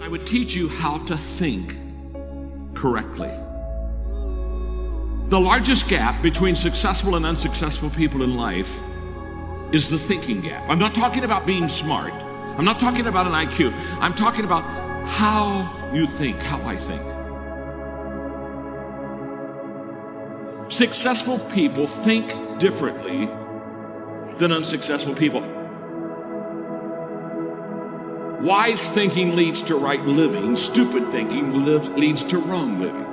I would teach you how to think correctly. The largest gap between successful and unsuccessful people in life is the thinking gap. I'm not talking about being smart. I'm not talking about an IQ. I'm talking about how you think, how I think. Successful people think differently than unsuccessful people. Wise thinking leads to right living. Stupid thinking leads to wrong living.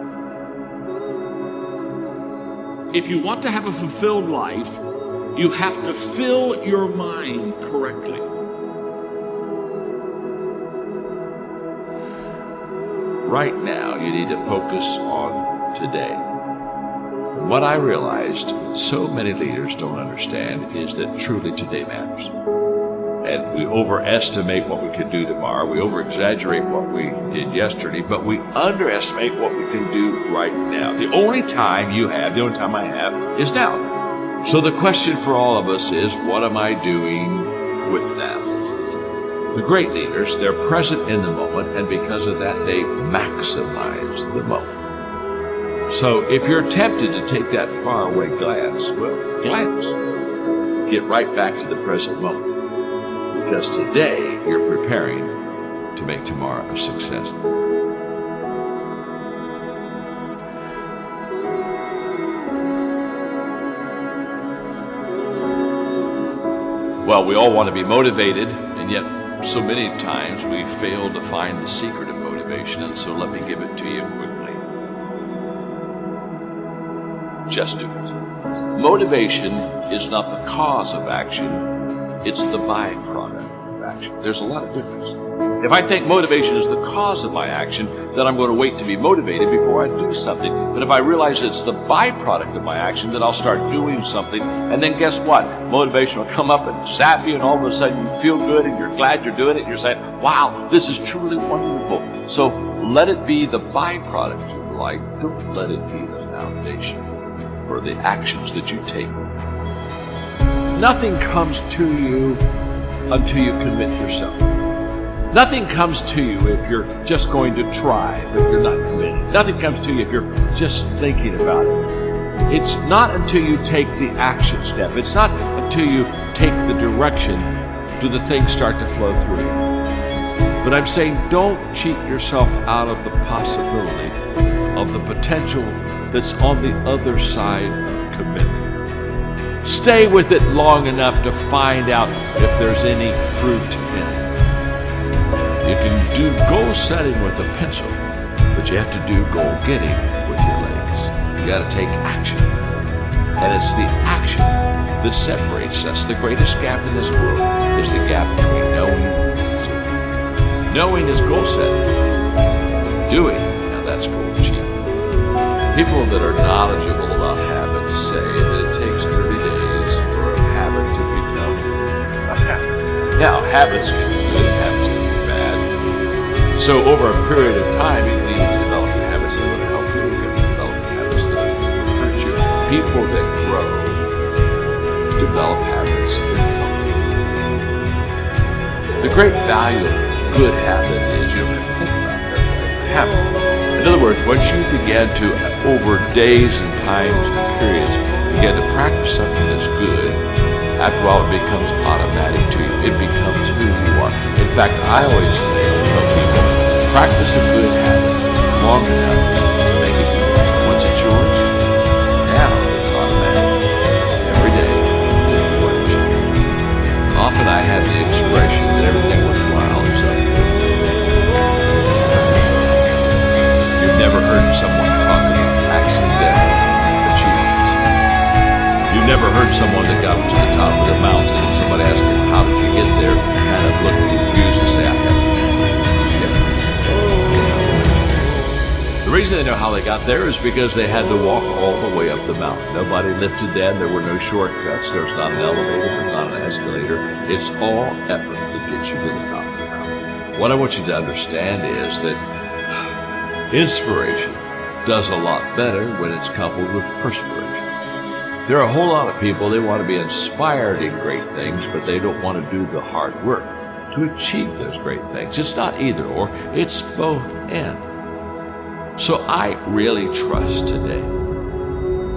If you want to have a fulfilled life, you have to fill your mind correctly. Right now, you need to focus on today. And what I realized so many leaders don't understand is that truly today matters. And we overestimate what we can do tomorrow. We over-exaggerate what we did yesterday, but we underestimate what we can do right now. The only time you have, the only time I have, is now. So the question for all of us is, what am I doing with now? The great leaders, they're present in the moment, and because of that, they maximize the moment. So if you're tempted to take that faraway glance, well, glance. Get right back to the present moment. Because today, you're preparing to make tomorrow a success. Well, we all want to be motivated, and yet so many times we fail to find the secret of motivation, and so let me give it to you quickly. Just do it. Motivation is not the cause of action, it's the byproduct of action. There's a lot of difference. If I think motivation is the cause of my action, then I'm going to wait to be motivated before I do something. But if I realize it's the byproduct of my action, then I'll start doing something. And then guess what? Motivation will come up and zap you, and all of a sudden you feel good and you're glad you're doing it. And you're saying, wow, this is truly wonderful. So let it be the byproduct of your life. Don't let it be the foundation for the actions that you take. Nothing comes to you until you commit yourself. Nothing comes to you if you're just going to try, but you're not committed. Nothing comes to you if you're just thinking about it. It's not until you take the action step. It's not until you take the direction do the things start to flow through you. But I'm saying don't cheat yourself out of the possibility of the potential that's on the other side of commitment. Stay with it long enough to find out if there's any fruit in it. You can do goal setting with a pencil, but you have to do goal getting with your legs. You got to take action. And it's the action that separates us. The greatest gap in this world is the gap between knowing and doing. Knowing is goal setting. Doing, now that's goal achievement. People that are knowledgeable about habits say that it takes 30 days for a habit to become a habit. Now, habits can be good, habits can be bad. So over a period of time, you need to develop habits that will help you. You can develop habits that will hurt you. People that grow develop habits that help you. The great value of a good habit is you don't have to think about that habit. In other words, once you begin to, over days and times and periods, begin to practice something that's good, after a while it becomes automatic to you. It becomes who you are. In fact, I always tell people, practice a good habit long enough to make it yours. Once it's yours, now it's automatic. Every day, it's what it should be. Often I have the expression that everything worthwhile is up. It's You've never heard someone talk about accidental achievements. You've never heard someone that got to the top of the mountain and somebody asked them, how did you get there? Kind of look confused and say, I haven't. The reason they know how they got there is because they had to walk all the way up the mountain. Nobody lifted them. There were no shortcuts. There's not an elevator. There's not an escalator. It's all effort that gets you to the top of the mountain. What I want you to understand is that inspiration does a lot better when it's coupled with perspiration. There are a whole lot of people, they want to be inspired in great things, but they don't want to do the hard work to achieve those great things. It's not either or, it's both and. So I really trust today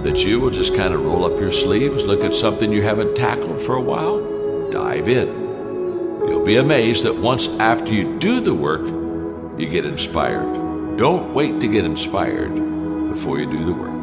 that you will just kind of roll up your sleeves, look at something you haven't tackled for a while, dive in. You'll be amazed that once after you do the work, you get inspired. Don't wait to get inspired before you do the work.